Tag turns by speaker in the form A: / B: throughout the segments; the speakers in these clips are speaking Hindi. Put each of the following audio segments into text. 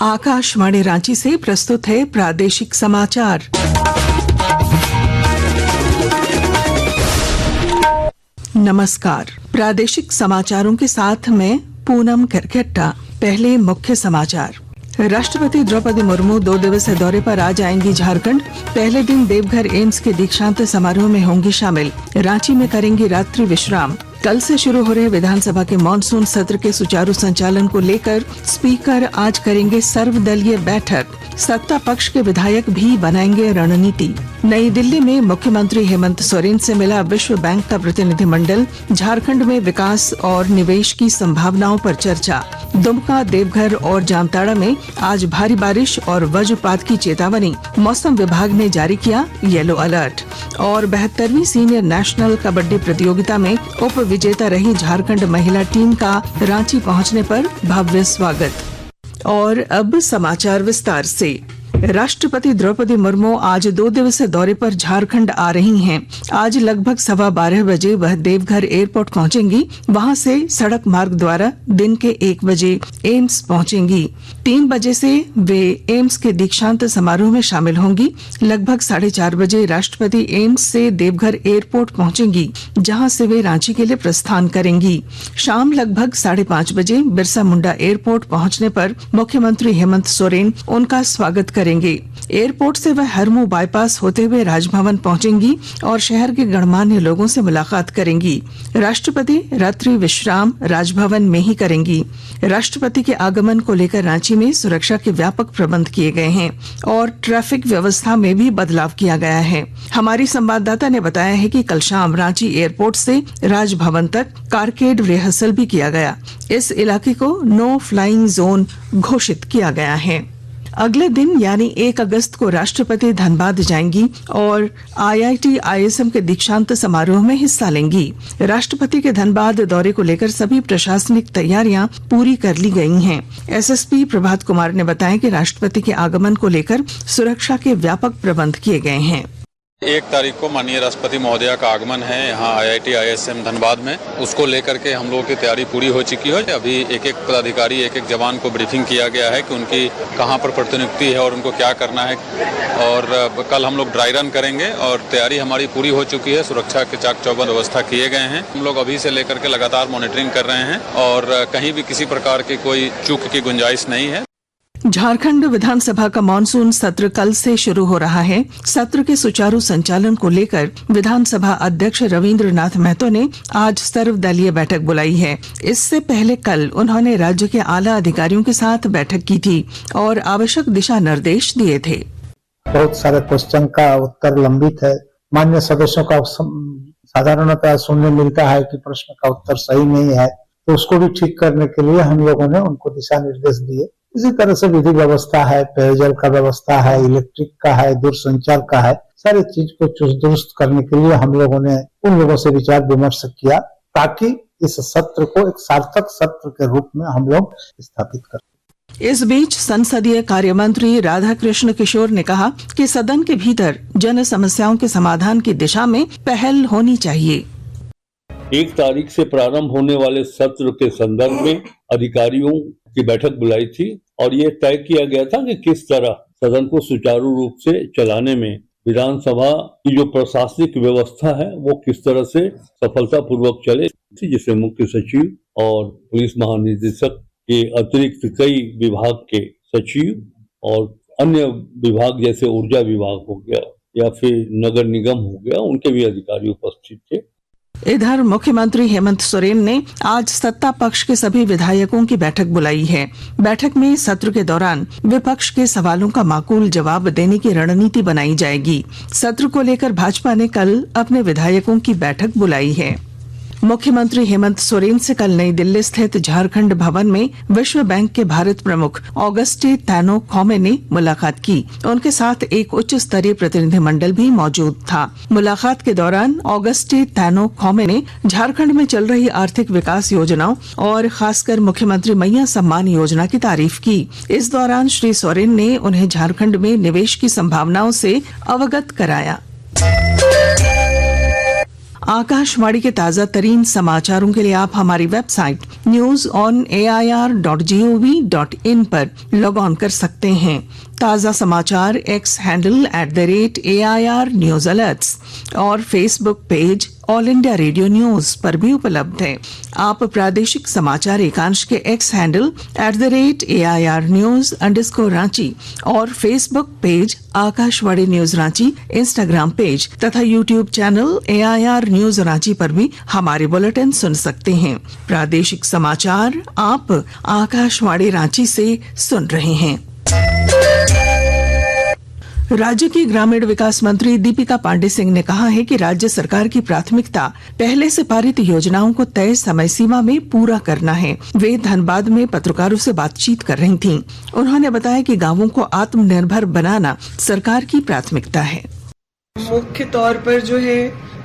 A: आकाशवाणी रांची से प्रस्तुत है प्रादेशिक समाचार। नमस्कार, प्रादेशिक समाचारों के साथ मैं पूनम खरखेट्टा। पहले मुख्य समाचार। राष्ट्रपति द्रौपदी मुर्मू 2 दिवसीय दौरे पर आज आएंगी झारखंड। पहले दिन देवघर एम्स के दीक्षांत समारोह में होंगी शामिल। रांची में करेंगी रात्रि विश्राम। कल से शुरू हो रहे विधानसभा के मानसून सत्र के सुचारू संचालन को लेकर स्पीकर आज करेंगे सर्वदलीय बैठक। सत्ता पक्ष के विधायक भी बनाएंगे रणनीति। नई दिल्ली में मुख्यमंत्री हेमंत सोरेन से मिला विश्व बैंक का प्रतिनिधिमंडल। झारखंड में विकास और निवेश की संभावनाओं पर चर्चा। दुमका, देवघर और जामताड़ा में आज भारी बारिश और वज्रपात की चेतावनी। मौसम विभाग ने जारी किया येलो अलर्ट। और 72वीं सीनियर नेशनल कबड्डी प्रतियोगिता में उप विजेता रही झारखंड महिला टीम का रांची पहुंचने पर भव्य स्वागत। और अब समाचार विस्तार से। राष्ट्रपति द्रौपदी मुर्मू आज 2 दिवसीय दौरे पर झारखंड आ रही हैं। आज लगभग 12:15 बजे वह देवघर एयरपोर्ट पहुंचेंगी। वहां से सड़क मार्ग द्वारा दिन के 1 बजे एम्स पहुंचेंगी। 3 बजे से वे एम्स के दीक्षांत समारोह में शामिल होंगी। लगभग 4:30 बजे राष्ट्रपति एम्स से देवघर एयरपोर्ट पहुंचेंगी, जहां से वे रांची के लिए प्रस्थान करेंगी। शाम लगभग 5:30 बजे बिरसा मुंडा एयरपोर्ट पहुंचने पर मुख्यमंत्री हेमंत सोरेन उनका स्वागत करेंगे। एयरपोर्ट से वह हरमू बाईपास होते हुए राजभवन पहुंचेंगी और शहर के गणमान्य लोगों से मुलाकात करेंगी। राष्ट्रपति रात्रि विश्राम राजभवन में ही करेंगी। राष्ट्रपति के आगमन को लेकर रांची में सुरक्षा के व्यापक प्रबंध किए गए हैं और ट्रैफिक व्यवस्था में भी बदलाव किया गया है। हमारी संवाददाता ने बताया है कि कल शाम रांची एयरपोर्ट से राजभवन तक कारकेड रिहर्सल भी किया गया। इस इलाके को नो फ्लाइंग जोन घोषित किया गया है। अगले दिन यानी 1 अगस्त को राष्ट्रपति धनबाद जाएंगी और IIT ISM के दीक्षांत समारोह में हिस्सा लेंगी। राष्ट्रपति के धनबाद दौरे को लेकर सभी प्रशासनिक तैयारियां पूरी कर ली गई हैं। SSP प्रभात कुमार ने बताया कि राष्ट्रपति के आगमन को लेकर सुरक्षा के व्यापक प्रबंध किए गए हैं।
B: 1 तारीख को माननीय राष्ट्रपति महोदया का आगमन है यहाँ IIT ISM धनबाद में। उसको लेकर के हम लोगों की तैयारी पूरी हो चुकी है। अभी एक पदाधिकारी, एक जवान को ब्रीफिंग किया गया है कि उनकी कहाँ पर प्रतिनियुक्ति है और उनको क्या करना है। और कल हम लोग ड्राई रन करेंगे और तैयारी हमारी पूरी हो चुकी है। सुरक्षा के चाक चौबंद व्यवस्था किए गए हैं। हम लोग अभी से लेकर के लगातार मॉनिटरिंग कर रहे हैं और कहीं भी किसी प्रकार की कोई चूक की गुंजाइश नहीं है।
A: झारखंड विधानसभा का मानसून सत्र कल से शुरू हो रहा है। सत्र के सुचारू संचालन को लेकर विधानसभा अध्यक्ष रविंद्र नाथ महतो ने आज सर्वदलीय बैठक बुलाई है। इससे पहले कल उन्होंने राज्य के आला अधिकारियों के साथ बैठक की थी और आवश्यक दिशा निर्देश दिए थे।
C: बहुत सारे क्वेश्चन का उत्तर लंबित है। मान्य सदस्यों का साधारणतः सुनने मिलता है कि प्रश्न का उत्तर सही नहीं है, तो उसको भी ठीक करने के लिए हम लोगों ने उनको दिशा निर्देश दिए। इसी तरह से विधि व्यवस्था है, पेयजल का व्यवस्था है, इलेक्ट्रिक का है, दूरसंचार का है, सारी चीज को चुस्त दुरुस्त करने के लिए हम लोगों ने उन लोगों से विचार विमर्श किया ताकि इस सत्र को एक सार्थक सत्र के रूप में हम लोग स्थापित कर।
A: इस बीच संसदीय कार्य मंत्री राधाकृष्ण किशोर ने कहा कि सदन के भीतर जन समस्याओं के समाधान की दिशा में पहल होनी चाहिए।
D: 1 तारीख से प्रारंभ होने वाले सत्र के संदर्भ में अधिकारियों की बैठक बुलाई थी और ये तय किया गया था कि किस तरह सदन को सुचारू रूप से चलाने में विधानसभा की जो प्रशासनिक व्यवस्था है वो किस तरह से सफलतापूर्वक चले, जिसमें मुख्य सचिव और पुलिस महानिदेशक के अतिरिक्त कई विभाग के सचिव और अन्य विभाग जैसे ऊर्जा विभाग हो गया या फिर नगर निगम हो गया, उनके भी अधिकारी उपस्थित थे।
A: इधर मुख्यमंत्री हेमंत सोरेन ने आज सत्ता पक्ष के सभी विधायकों की बैठक बुलाई है। बैठक में सत्र के दौरान विपक्ष के सवालों का माकूल जवाब देने की रणनीति बनाई जाएगी। सत्र को लेकर भाजपा ने कल अपने विधायकों की बैठक बुलाई है। मुख्यमंत्री हेमंत सोरेन से कल नई दिल्ली स्थित झारखंड भवन में विश्व बैंक के भारत प्रमुख ऑगस्टे तानो खोमे ने मुलाकात की। उनके साथ एक उच्च स्तरीय प्रतिनिधिमंडल भी मौजूद था। मुलाकात के दौरान ऑगस्टे तानो खोमे ने झारखंड में चल रही आर्थिक विकास योजनाओं और खासकर मुख्यमंत्री मैया सम्मान योजना की तारीफ की। इस दौरान श्री सोरेन ने उन्हें झारखंड में निवेश की संभावनाओं से अवगत कराया। आकाशवाणी के ताजा तरीन समाचारों के लिए आप हमारी वेबसाइट news.air.gov.in पर लॉग ऑन कर सकते हैं। ताजा समाचार X handle @AIR news alerts और Facebook page All India Radio news पर भी उपलब्ध है। आप प्रादेशिक समाचार एकांश के X handle @AIR news _Ranchi और Facebook page Akashvani news Ranchi, Instagram page तथा YouTube channel AIR news Ranchi पर भी हमारे बुलेटिन सुन सकते हैं। प्रादेशिक समाचार आप आकाशवाणी रांची से सुन रहे हैं। राज्य की ग्रामीण विकास मंत्री दीपिका पांडे सिंह ने कहा है कि राज्य सरकार की प्राथमिकता पहले से पारित योजनाओं को तय समय सीमा में पूरा करना है। वे धनबाद में पत्रकारों से बातचीत कर रही थीं। उन्होंने बताया कि गांवों को आत्मनिर्भर बनाना सरकार की प्राथमिकता है।
E: मुख्य तौर पर जो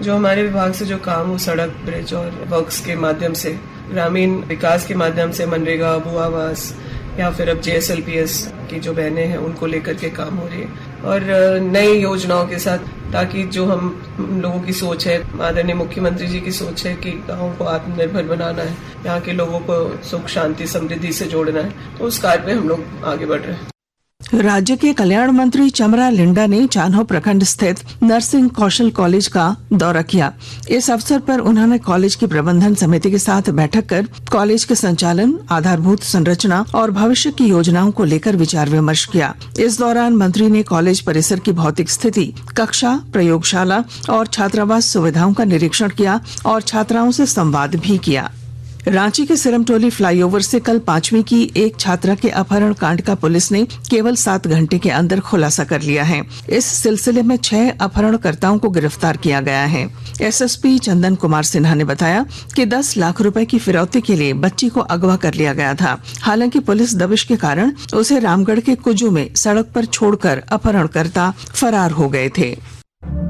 E: हमारे विभाग से जो काम हो, सड़क, ब्रिज और वर्क्स के माध्यम से, ग्रामीण विकास के माध्यम से, मनरेगा, भू आवास या फिर अब JSLPS की जो बहनें हैं उनको लेकर के काम हो रही है और नई योजनाओं के साथ, ताकि जो हम लोगों की सोच है, आदरणीय मुख्यमंत्री जी की सोच है कि गाँव को आत्मनिर्भर बनाना है, यहाँ के लोगों को सुख शांति समृद्धि से जोड़ना है, तो उस कार्य में हम लोग आगे बढ़ रहे हैं।
A: राज्य के कल्याण मंत्री चमरा लिंडा ने चान्हो प्रखंड स्थित नर्सिंग कौशल कॉलेज का दौरा किया। इस अवसर पर उन्होंने कॉलेज की प्रबंधन समिति के साथ बैठक कर कॉलेज के संचालन, आधारभूत संरचना और भविष्य की योजनाओं को लेकर विचार विमर्श किया। इस दौरान मंत्री ने कॉलेज परिसर की भौतिक स्थिति, कक्षा, प्रयोगशाला और छात्रावास सुविधाओं का निरीक्षण किया और छात्राओं से संवाद भी किया। रांची के सिरमटोली फ्लाईओवर से कल 5वीं की एक छात्रा के अपहरण कांड का पुलिस ने केवल 7 घंटे के अंदर खुलासा कर लिया है। इस सिलसिले में 6 अपहरणकर्ताओं को गिरफ्तार किया गया है। SSP चंदन कुमार सिन्हा ने बताया कि 10 लाख रुपए की फिरौती के लिए बच्ची को अगवा कर लिया गया था। हालांकि पुलिस दबिश के कारण उसे रामगढ़ के कुजू में सड़क पर छोड़कर अपहरणकर्ता फरार हो गए थे।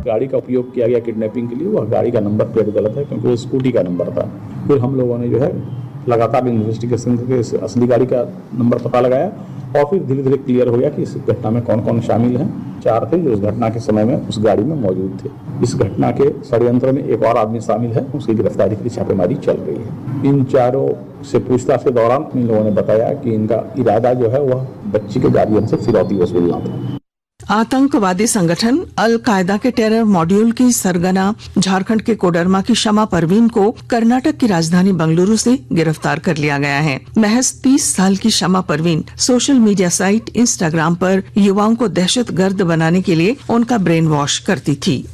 F: गाड़ी का उपयोग किया गया किडनैपिंग के लिए, वह गाड़ी का नंबर प्लेट गलत है क्योंकि वो स्कूटी का नंबर था। फिर हम लोगों ने लगातार इन्वेस्टिगेशन करके इस असली गाड़ी का नंबर पता लगाया और फिर धीरे धीरे क्लियर हो गया कि इस घटना में कौन कौन शामिल हैं। 4 थे जो इस घटना के समय में उस गाड़ी में मौजूद थे। इस घटना के षड्यंत्र में एक और आदमी शामिल है, उसकी गिरफ्तारी के लिए छापेमारी चल रही है। इन चारों से पूछताछ के दौरान इन लोगों ने बताया कि इनका इरादा वह बच्ची के गार्जियन से फिरौती वसूलना था।
A: आतंकवादी संगठन अल कायदा के टेरर मॉड्यूल की सरगना झारखंड के कोडरमा की शमा परवीन को कर्नाटक की राजधानी बंगलुरु से गिरफ्तार कर लिया गया है। महज 30 साल की Shama Parveen social media site Instagram पर युवाओं को दहशतगर्द बनाने के लिए उनका ब्रेन वॉश करती थी।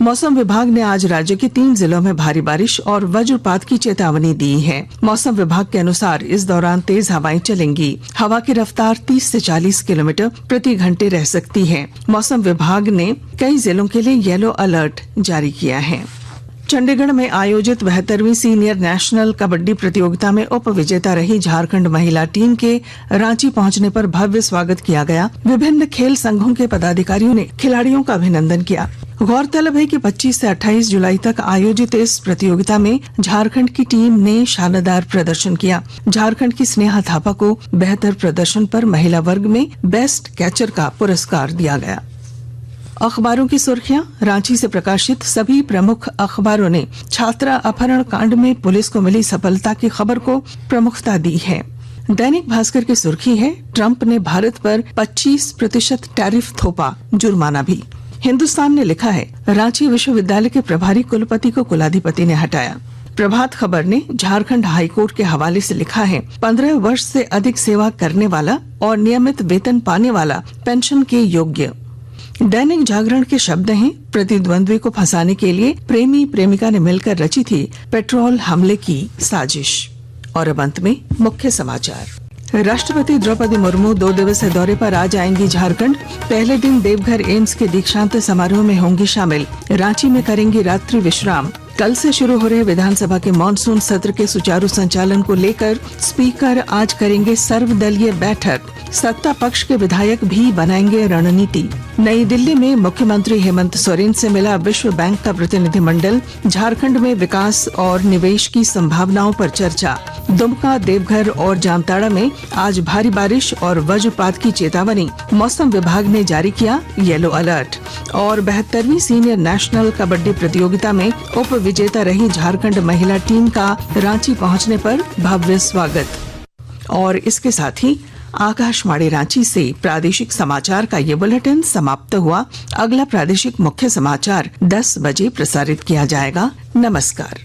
A: मौसम विभाग ने आज राज्य के 3 जिलों में भारी बारिश और वज्रपात की चेतावनी दी है। मौसम विभाग के अनुसार इस दौरान तेज हवाएं चलेंगी। हवा की रफ्तार 30 से 40 किलोमीटर प्रति घंटे रह सकती है। मौसम विभाग ने कई जिलों के लिए येलो अलर्ट जारी किया है। चंडीगढ़ में आयोजित 72वीं सीनियर नेशनल कबड्डी प्रतियोगिता में उप विजेता रही झारखंड महिला टीम के रांची पहुंचने पर भव्य स्वागत किया गया। विभिन्न खेल संघों के पदाधिकारियों ने खिलाड़ियों का अभिनंदन किया। गौरतलब है कि 25 से 28 जुलाई तक आयोजित इस प्रतियोगिता में झारखंड की टीम ने शानदार प्रदर्शन किया। झारखंड की स्नेहा थापा को बेहतर प्रदर्शन पर महिला वर्ग में बेस्ट कैचर का पुरस्कार दिया गया। अखबारों की सुर्खियां। रांची से प्रकाशित सभी प्रमुख अखबारों ने छात्रा अपहरण कांड में पुलिस को मिली सफलता की खबर को प्रमुखता दी है। दैनिक भास्कर की सुर्खी है, ट्रंप ने भारत पर 25% टैरिफ थोपा, जुर्माना भी। हिंदुस्तान ने लिखा है, रांची विश्वविद्यालय के प्रभारी कुलपति को कुलाधिपति ने हटाया। प्रभात खबर ने झारखंड हाईकोर्ट के हवाले से लिखा है, 15 वर्ष से अधिक सेवा करने वाला और नियमित वेतन पाने वाला पेंशन के योग्य। दैनिक जागरण के शब्द हैं, प्रतिद्वंद्वी को फंसाने के लिए प्रेमी प्रेमिका ने मिलकर रची थी पेट्रोल हमले की साजिश। और अब अंत में मुख्य समाचार। राष्ट्रपति द्रौपदी मुर्मू 2 दिवसीय दौरे पर आज आएंगी झारखंड। पहले दिन देवघर एम्स के दीक्षांत समारोह में होंगी शामिल। रांची में करेंगी रात्रि विश्राम। कल से शुरू हो रहे विधानसभा के मानसून सत्र के सुचारू संचालन को लेकर स्पीकर आज करेंगे सर्वदलीय बैठक। सत्ता पक्ष के विधायक भी बनाएंगे रणनीति। नई दिल्ली में मुख्यमंत्री हेमंत सोरेन से मिला विश्व बैंक का प्रतिनिधिमंडल। झारखंड में विकास और निवेश की संभावनाओं पर चर्चा। दुमका, देवघर और जामताड़ा में आज भारी बारिश और वज्रपात की चेतावनी। मौसम विभाग ने जारी किया येलो अलर्ट। और 72वीं सीनियर नेशनल कबड्डी प्रतियोगिता में उप विजेता रही झारखंड महिला टीम का रांची पहुंचने पर भव्य स्वागत। और इसके साथ ही आकाशवाणी रांची से प्रादेशिक समाचार का ये बुलेटिन समाप्त हुआ। अगला प्रादेशिक मुख्य समाचार 10 बजे प्रसारित किया जाएगा। नमस्कार।